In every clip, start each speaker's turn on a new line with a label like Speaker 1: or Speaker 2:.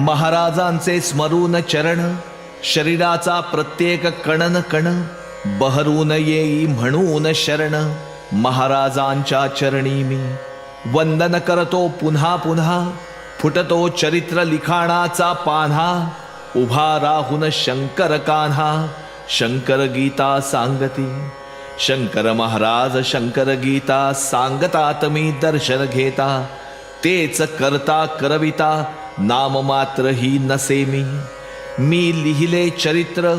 Speaker 1: महाराजांचे स्मरून चरण, शरीराचा प्रत्येक कणन कण बहरून येई म्हणून शरण. महाराजांच्या चरणी मी वंदन करतो पुन्हा पुन्हा, फुटतो चरित्र लिखाणाचा पान्हा. उभा राहून शंकर कान्हा, शंकर गीता सांगती. शंकर महाराज शंकर गीता सांगतात मी दर्शन घेता. तेच करता करविता नाम मात्र ही नसे मी. मी लिहिले चरित्र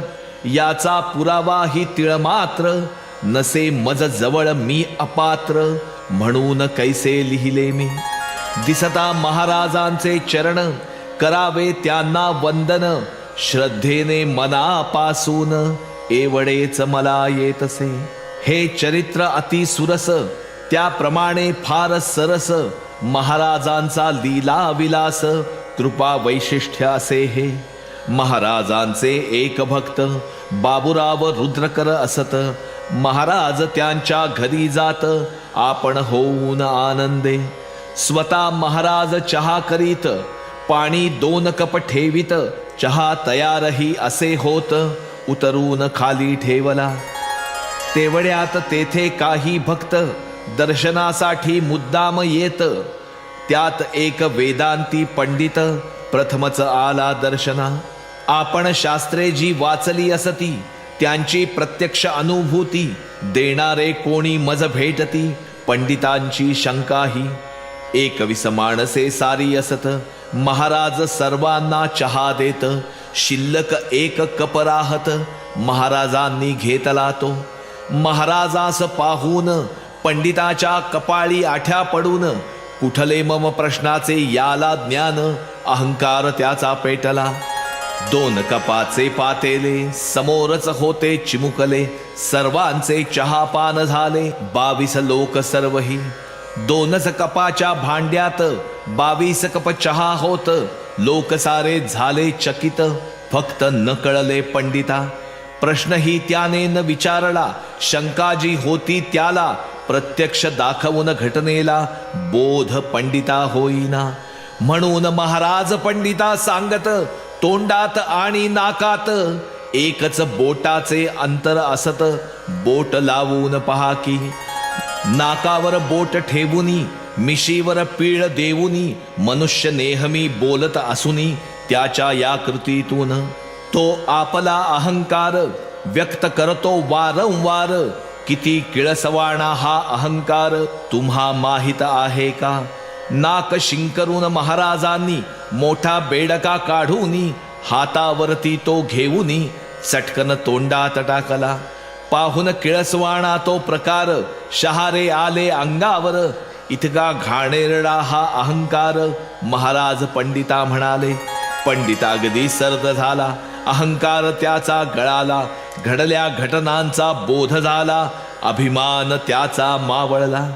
Speaker 1: याचा पुरावा ही तिळ मात्र. नसे मज जवळ मी अपात्र, म्हणून कैसे लिहिले मी. दिसता महाराजांचे चरण, करावे त्यांना वंदन. श्रद्धेने मनापासून एवढेच मला येतसे. हे चरित्र अति सुरस, त्याप्रमाणे फार सरस. महाराजांचा लीला विलास, कृपा वैशिष्ट्य असे हे. महाराजांचे एक भक्त बाबूराव रुद्रकर असत. महाराज त्यांच्या घरी जात, आपण होऊन आनंदे. स्वतः महाराज चहा करीत, पाणी 2 कप ठेवित. चहा तयारही असे होत, उतरून खाली ठेवला. तेवढ्यात तेथे काही भक्त दर्शनासाठी मुद्दाम येत. त्यात एक वेदांती पंडित प्रथमच आला दर्शना. आपण शास्त्रे जी वाचली असती, त्यांची प्रत्यक्ष अनुभूती देणारे कोणी मज भेटती. पंडितांची शंकाही, 21 माणसे सारी असत. महाराज सर्वांना चहा देत, शिल्लक 1 कप राहत. महाराजांनी घेतला तो. महाराजास पाहून पंडिताच्या कपाळी आठ्या पडून, कुठले मम प्रश्नाचे याला ज्ञान. अहंकार त्याचा पेटला. 2 कपाचे पातेले समोरच होते चिमुकले. सर्वांचे चहापान झाले, 22 लोक सर्वही. 2च कपाच्या भांड्यात 22 कप चहा होत. लोक सारे झाले चकित, फक्त न कळले पंडिता. प्रश्नही त्याने न विचारला, शंका जी होती त्याला. प्रत्यक्ष दाखवून घटनेला बोध पंडिता होईना. म्हणून महाराज पंडिता सांगत, तोंडात आणि नाकात एकच बोटाचे अंतर असत. बोट लावून पहा की. नाकावर बोट ठेवूनी, मिशीवर पीळ देऊनी. मनुष्य नेहमी बोलत असूनी, त्याच्या या कृतीतून तो आपला अहंकार व्यक्त करतो वारंवार. किती किळसवाणा हा अहंकार, तुम्हा माहित आहे का. नाक शिंकरून महाराजांनी मोठा बेडका काढूनी, हातावरती तो घेऊनी चटकन तोंडात टाकला. पाहून किळसवाणा तो प्रकार, शहारे आले अंगावर. इतका घाणेरडा हा अहंकार, महाराज पंडिता म्हणाले. पंडिता अगदी सर्द झाला, अहंकार त्याचा गळाला. घडल्या घटनांचा बोध झाला, अभिमान त्याचा मावळला.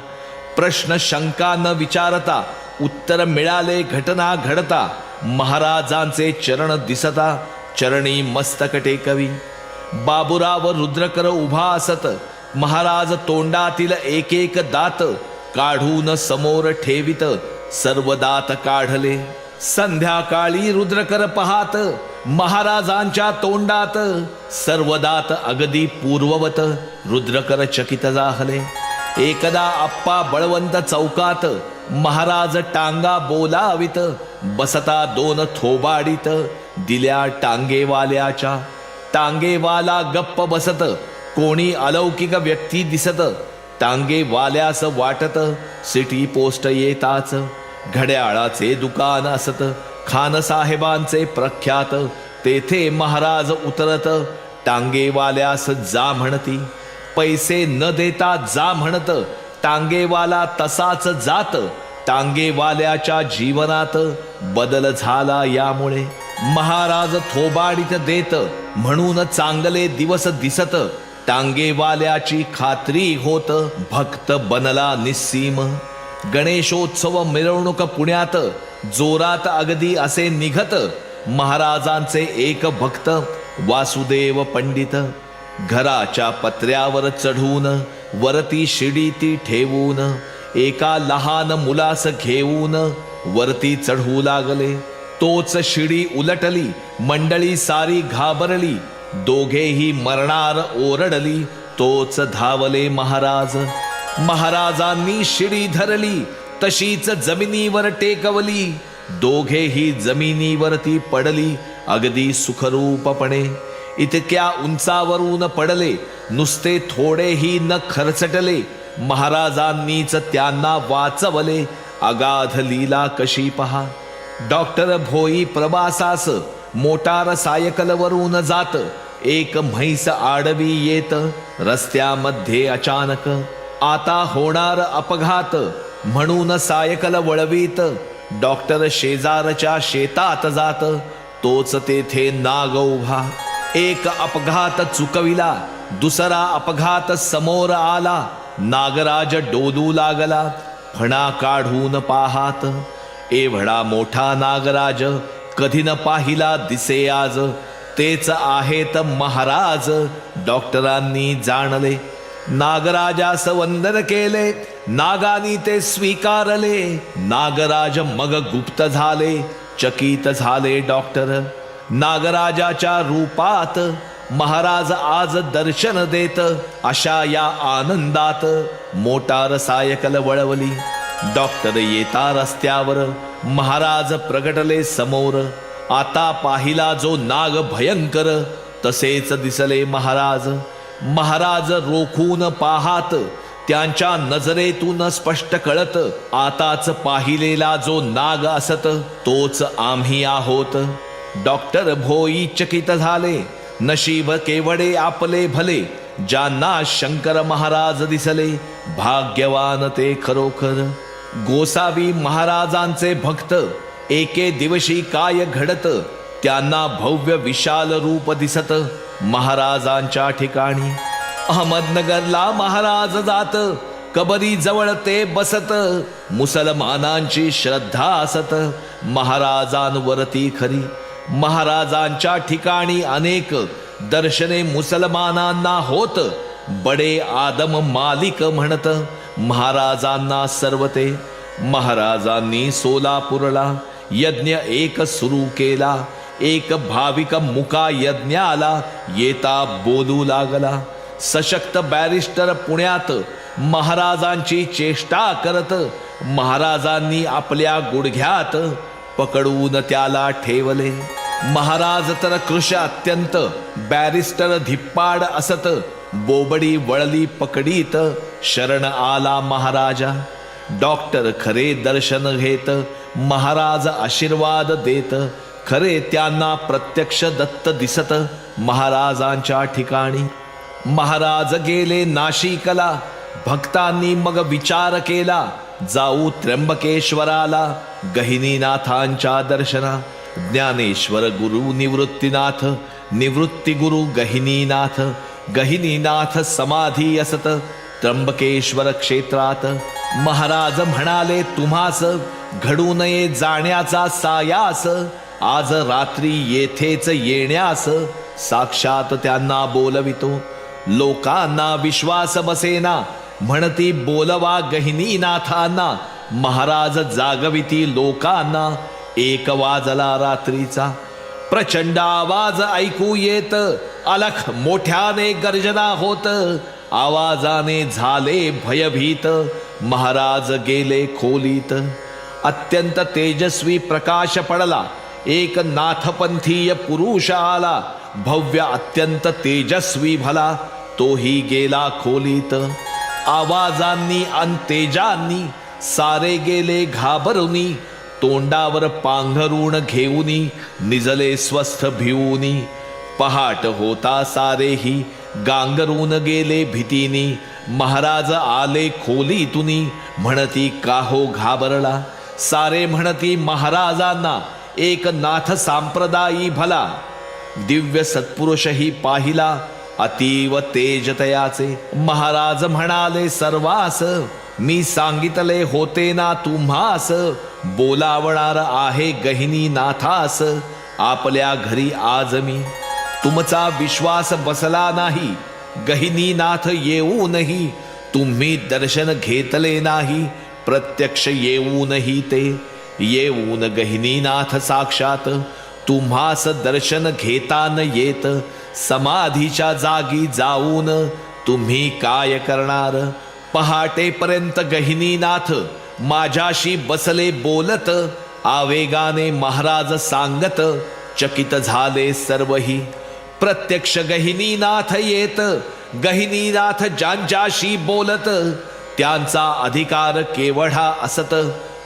Speaker 1: प्रश्न शंका न विचारता उत्तर मिळाले घटना घडता. महाराजांचे चरण दिसता, चरणी मस्तक टेकवी. बाबूराव रुद्रकर उभा असत. महाराज तोंडातील 1 दात काढून समोर ठेवित. सर्व दात काढले. संध्याकाळी रुद्रकर पाहात, महाराजांच्या तोंडात सर्व दात अगदी पूर्ववत. रुद्रकर चकित झाले. एकदा आप्पा बळवंत चौकात, महाराज टांगा बोलावित. बसता 2 थोबाडीत, दिल्या टांगेवाल्याच्या. टांगेवाला गप्प बसत, कोणी अलौकिक व्यक्ती दिसत. टांगेवाल्यास वाटत, सिटी पोस्ट येताच. घड्याळाचे दुकान असत, खानसाहेबांचे प्रख्यात. तेथे महाराज उतरत, टांगेवाल्यास जा म्हणती. पैसे न देता जा म्हणत. टांगेवाला तसाच जात. टांगेवाल्याच्या जीवनात बदल झाला यामुळे. महाराज थोबाडीत देत, म्हणून चांगले दिवस दिसत. टांगेवाल्याची खात्री होत, भक्त बनला निस्सीम. गणेशोत्सव मिरवणूक पुण्यात जोरात अगदी असे निघत. महाराजांचे एक भक्त वासुदेव पंडित घराच्या पत्र्यावर चढून, वरती शिडी ती ठेवून, एका लहान मुलास घेऊन वरती चढू लागले. तोच शिडी उलटली, मंडळी सारी घाबरली, दोघेही मरणार ओरडली, तोच धावले महाराज. महाराजांनी शिडी धरली, तशीच जमिनीवर टेकवली, दोघेही जमिनीवरती पडली अगदी सुखरूपपणे. इतक्या उंचावरून पडले, नुसते थोडेही न खरचटले, महाराजांनीच त्यांना वाचवले, अगाध लीला कशी पहा. डॉक्टर भोई प्रवासास मोटार सायकलवरून जात, एक म्हैस आडवी येत, रस्त्यामध्ये अचानक. आता होणार अपघात म्हणून सायकल वळवीत, डॉक्टर शेजारच्या शेतात जात, तोच तेथे नाग उभा. एक अपघात चुकविला, दुसरा अपघात समोर आला, नागराज डोलू लागला, फणा काढून पाहात. एवढा मोठा नागराज कधी न पाहिला दिसे आज, तेच आहेत महाराज डॉक्टरांनी जाणले. नागराजास वंदन केले, नागानी ते स्वीकारले, नागराज मग गुप्त झाले, चकित झाले डॉक्टर. नागराजाच्या रूपात महाराज आज दर्शन देत, अशा या आनंदात मोटार सायकल वळवली. डॉक्टर येता रस्त्यावर, महाराज प्रगटले समोर. आता पाहिला जो नाग भयंकर, तसेच दिसले महाराज. महाराज रोखून पाहात, त्यांच्या नजरेतून स्पष्ट कळत, आताच पाहिलेला जो नाग असत, तोच आम्ही आहोत. डॉक्टर भोई चकित झाले, नशीब केवडे आपले भले, ज्यांना शंकर महाराज दिसले, भाग्यवान ते खरोखर. गोसावी महाराजांचे भक्त, एके दिवशी काय घडत, त्यांना भव्य विशाल रूप दिसत महाराजांच्या ठिकाणी. अहमदनगरला महाराज जात, कबरी जवळ ते बसत, मुसलमानांची श्रद्धा असत महाराजांवरती खरी. महाराजांच्या ठिकाणी अनेक दर्शने मुसलमानांना होत, बडे आदम मालिक म्हणत महाराजांना सर्व ते. महाराजांनी सोलापूरला यज्ञ एक सुरू केला, एक भाविक मुका यज्ञाला येता बोलू लागला. सशक्त बॅरिस्टर पुण्यात महाराजांची चेष्टा करत, महाराजांनी आपल्या गुडघ्यात पकडून त्याला ठेवले. महाराज तर कृश अत्यंत, बॅरिस्टर धिप्पाड असत, बोबडी वळली पकडीत, शरण आला महाराजा. डॉक्टर खरे दर्शन घेत, महाराज आशीर्वाद देत, खरे त्यांना प्रत्यक्ष दत्त दिसत महाराजांच्या ठिकाणी. महाराज गेले नाशिकला, भक्तांनी मग विचार केला, जाऊ त्र्यंबकेश्वराला गहिनीनाथांच्या दर्शना. ज्ञानेश्वर गुरु निवृत्तीनाथ, निवृत्ती गुरु गहिनीनाथ, गहिनीनाथ समाधी असत त्र्यंबकेश्वर क्षेत्रात. महाराज म्हणाले, तुम्हास घडू नये जाण्याचा सायास, आज रात्री येथेच येण्यास साक्षात त्यांना बोलवितो. लोकांना विश्वास बसेना, म्हणती बोलवा गहिनीनाथांना. महाराज जागविती लोकांना, 1 वाजला रात्रीचा. प्रचंड आवाज ऐकू येत, अलख मोठ्याने गर्जना होत, आवाजाने झाले भयभीत. महाराज गेले खोलीत. अत्यंत तेजस्वी प्रकाश पडला, एक नाथपंथीय पुरुष आला, भव्य अत्यंत तेजस्वी भला, तोही गेला खोलीत. आवाजांनी अन तेजांनी सारे गेले घाबरुनी, तोंडावर पांघरून घेऊनी, निजले स्वस्थ भिवूनी. पहाट होता सारेही गांगरून गेले भीतीनी. महाराज आले खोलीतुनी, म्हणती काहो घाबरला. सारे म्हणती महाराजांना, एक नाथ सांप्रदायी भला. दिव्य सत्पुरुषही पाहिला, अतीव तेज तयाचे. महाराज म्हणाले सर्वास, मी सांगितले होते ना तुम्हास, बोलावणार आहे गहिनीनाथास. आपल्या घरी आज मी. तुमचा विश्वास बसला नाही, गहिनीनाथ येऊनही तुम्ही दर्शन घेतले नाही. प्रत्यक्ष येऊनही ते येऊन गहिनीनाथ साक्षात तुम्हास दर्शन घेता न येत समाधीच्या जागी जाऊन तुम्ही काय करणार. पहाटेपर्यंत गहिनीनाथ माझ्याशी बसले बोलत आवेगाने महाराज सांगत चकित झाले सर्वही. प्रत्यक्ष गहिनीनाथ येत गहिनीनाथ ज्यांच्याशी बोलत त्यांचा अधिकार केवढा असत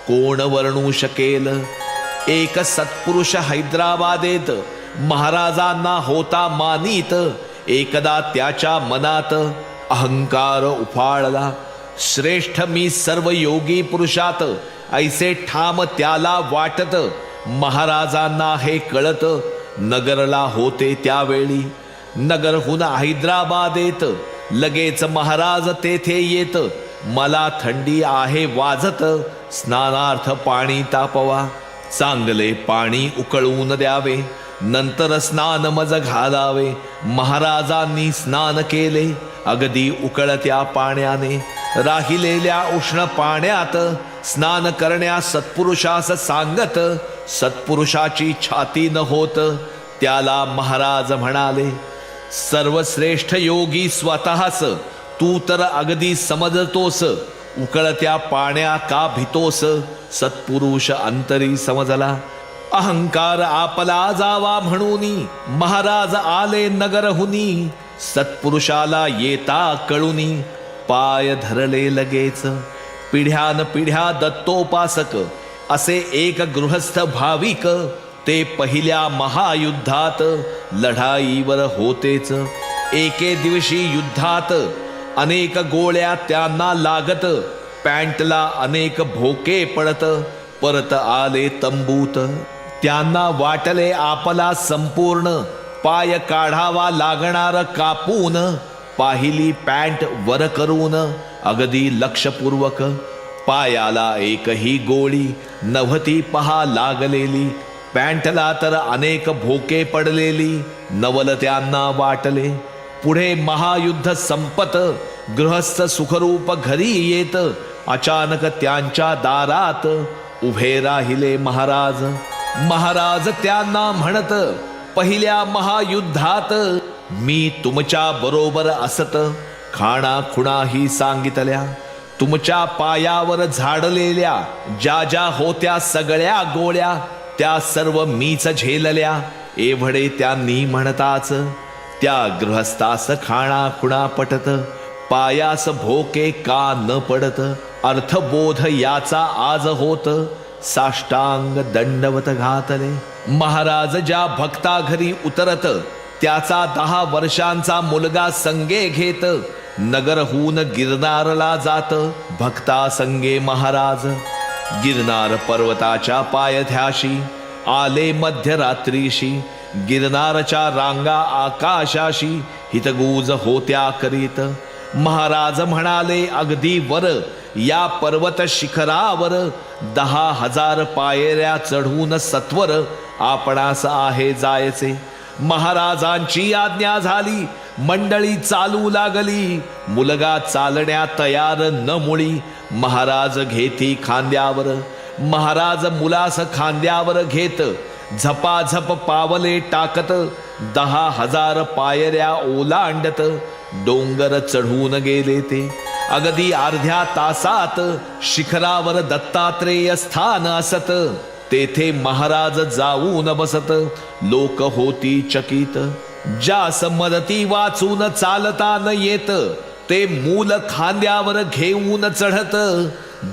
Speaker 1: कोण वर्णू शकेल. एक सत्पुरुष हैदराबादेत महाराजांना होता मानीत. एकदा त्याच्या मनात अहंकार उफाळला. श्रेष्ठ मी सर्व योगी पुरुषात ऐसे ठाम त्याला वाटत. महाराजांना हे कळत. नगरला होते त्यावेळी. नगरहून हैदराबादेत लगेच महाराज तेथे येत. मला थंडी आहे वाजत स्नानार्थ पाणी तापवा. चांगले पाणी उकळून द्यावे नंतर स्नान मज घालावे. महाराजांनी स्नान केले अगदी उकळत्या पाण्याने. राहिलेल्या उष्ण पाण्यात स्नान करण्यास सत्पुरुषास सांगत सत्पुरुषाची छाती न होत. त्याला महाराज म्हणाले, सर्वश्रेष्ठ योगी स्वतःस तू तर अगदी समजतोस. उकळत्या पाण्या का भितोस. सत्पुरुष अंतरी समजला. अहंकार आपला जावा म्हणूनी महाराज आले नगरहुनी. सत्पुरुषाला येता कळुनी पाय धरले लगेच. पिढ्यान पिढ्या दत्तोपासक असे एक गृहस्थ भाविक. ते पहिल्या महायुद्धात लढाईवर होतेच. एके दिवशी युद्धात अनेक गोळ्या त्यांना लागत. पॅन्टला अनेक भोके पडत. परत आले तंबूत. त्यांना वाटले आपला संपूर्ण पाय काढावा लागणार कापून. पाहिली पॅन्ट वर करून अगदी लक्षपूर्वक. पायाला एकही गोळी नव्हती पहा लागलेली. पॅन्टला तर अनेक भोके पडलेली. नवल त्यांना वाटले. पुढे महायुद्ध संपत गृहस्थ सुखरूप घरी येत. अचानक त्यांच्या दारात उभे राहिले महाराज. महाराज त्यांना म्हणत, पहिल्या महायुद्धात मी तुमच्या बरोबर असत. खाणा खुणाही सांगितल्या. तुमच्या पायावर झाडलेल्या ज्या ज्या होत्या सगळ्या गोळ्या त्या सर्व मीच झेलल्या. एवढे त्यांनी म्हणताच त्या गृहस्थास खाणा खुणा पटत. पायास भोके का न पडत. अर्थबोध याचा आज होत. साष्टांग दंडवत घातले. महाराज ज्या भक्ता घरी उतरत त्याचा 10 वर्षांचा मुलगा संगे घेत नगरहून गिरनारला जात. भक्ता संगे महाराज गिरनार पर्वताच्या पायथ्याशी आले मध्यरात्रीशी. गिरनारच्या रांगा आकाशाशी हितगुज होत्या करीत. महाराज म्हणाले, अगदी वर या पर्वत शिखरावर 10,000 पायऱ्या चढून सत्वर आपणास आहे जायचे. महाराजांची आज्ञा झाली. मंडळी चालू लागली. मुलगा चालण्या तयार न मुळी. महाराज घेती खांद्यावर. महाराज मुलास खांद्यावर घेत झपाझप पावले टाकत 10,000 पायऱ्या ओलांडत डोंगर चढून गेले ते. अगदी अर्ध्या तासात शिखरावर दत्तात्रेय स्थान असत. तेथे महाराज जाऊन बसत. लोक होती चकित. ज्यास मदती वाचून चालता न येत ते मूल खांद्यावर घेऊन चढत.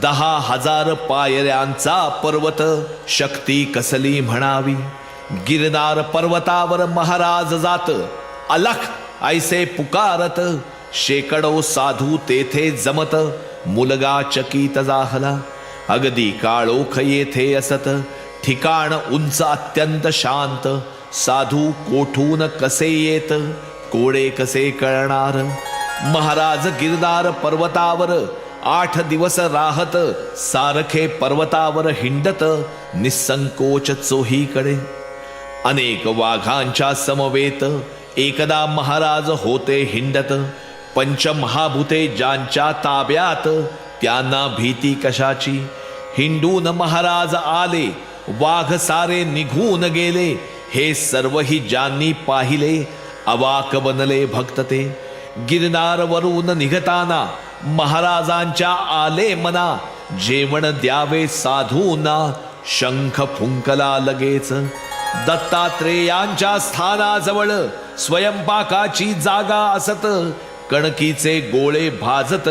Speaker 1: 10,000 पायऱ्यांचा पर्वत शक्ती कसली म्हणावी. गिरनार पर्वतावर महाराज जात अलख ऐसे पुकारत. शेकडो साधू तेथे जमत. मुलगा चकित झाला. अगदी काळोख येथे असत. ठिकाण उंच अत्यंत शांत. साधू कोठून कसे येत कोडे कसे कळणार. महाराज गिरनार पर्वतावर 8 दिवस राहत. सारखे पर्वतावर हिंडत निसंकोच चोहीकडे. अनेक वाघांच्या समवेत एकदा महाराज होते हिंडत. पंचमहाभूते ज्यांच्या ताब्यात त्यांना भीती कशाची. हिंडून महाराज आले, वाघ सारे निघून गेले. हे सर्वही ज्यांनी पाहिले, अवाक बनले भक्त ते. गिरनारवरून निघताना महाराजांच्या आले मना, जेवण द्यावे साधूंना, शंख फुंकला लगेच. दत्तात्रेयांच्या स्थानाजवळ स्वयंपाकाची जागा असत, कणकीचे गोळे भाजत,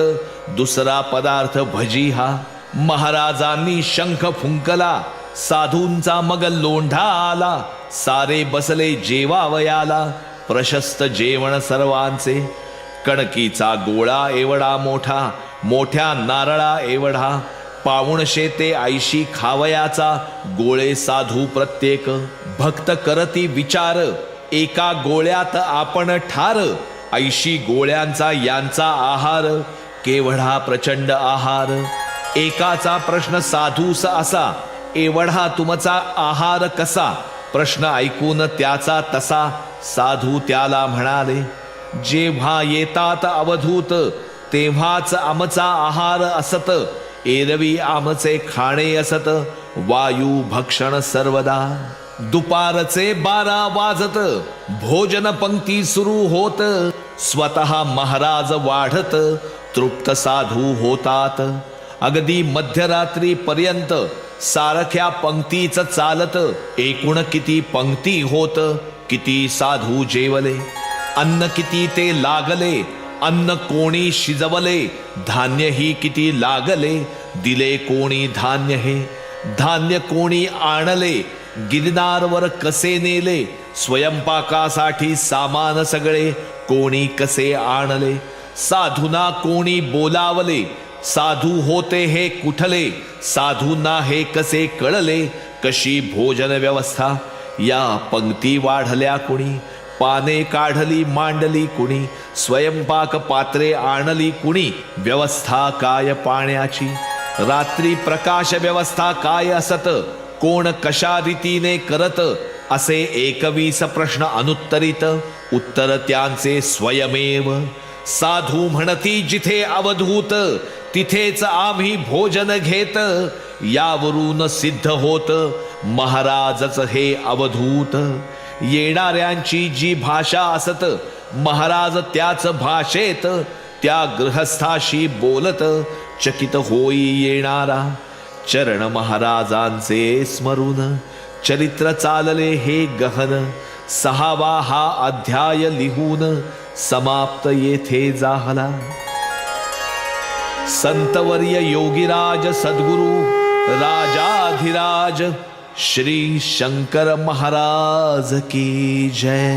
Speaker 1: दुसरा पदार्थ भजी हा. महाराजांनी शंख फुंकला, साधूंचा मग लोंढा आला. सारे बसले जेवावयाला, प्रशस्त जेवण सर्वांचे. कणकीचा गोळा एवढा मोठा, मोठ्या नारळा एवढा, पाऊणशे ते 80 खावयाचा, गोळे साधू प्रत्येक. भक्त करती विचार, एका गोळ्यात आपण ठार. 80 गोळ्यांचा यांचा आहार, केवढा प्रचंड आहार. एकाचा प्रश्न साधूस असा, एवढा तुमचा आहार कसा. प्रश्न ऐकून त्याचा तसा, साधू त्याला म्हणाले, जेव्हा येतात अवधूत, तेव्हाच आमचा आहार असत. एरवी आमचे खाणे असत, वायू भक्षण सर्वदा. दुपारचे 12 वाजत, भोजन पंक्ती सुरू होत. स्वतः महाराज वाढत, तृप्त साधू होतात. अगदी मध्यरात्री पर्यंत सारख्या पंक्तीच चालत. एकूण किती पंक्ती होत, किती साधू जेवले. अन्न किती ते लागले, अन्न कोणी शिजवले. धान्य ही किती लागले, दिले कोणी धान्य हे. धान्य कोणी आणले, गिरनारवर कसे नेले. स्वयंपाकासाठी सामान सगळे कोणी कसे आणले. साधूंना कोणी बोलावले, साधू होते हे कुठले. साधूंना हे कसे कळले, कशी भोजन व्यवस्था. या पंक्ती वाढल्या कुणी, पाने काढली मांडली कुणी. स्वयंपाक पात्रे आणली कुणी, व्यवस्था काय पाण्याची. रात्री प्रकाश व्यवस्था काय असत, कोण कशा रीतीने करत. असे 21 प्रश्न अनुत्तरित, उत्तर त्यांचे स्वयमेव. साधू म्हणती जिथे अवधूत, तिथेच आम्ही भोजन घेत. यावरून सिद्ध होत, महाराजच हे अवधूत. येणाऱ्यांची जी भाषा असत, महाराज त्याच भाषेत. त्या गृहस्थाशी बोलत, चकित होई येणारा. चरण महाराजांचे स्मरून, चरित्र चालले हे गहन. 6वा हा अध्याय लिहून, समाप्त येथे झाला. संतवर्य योगीराज सद्गुरु राजाधिराज श्री शंकर महाराज की जय.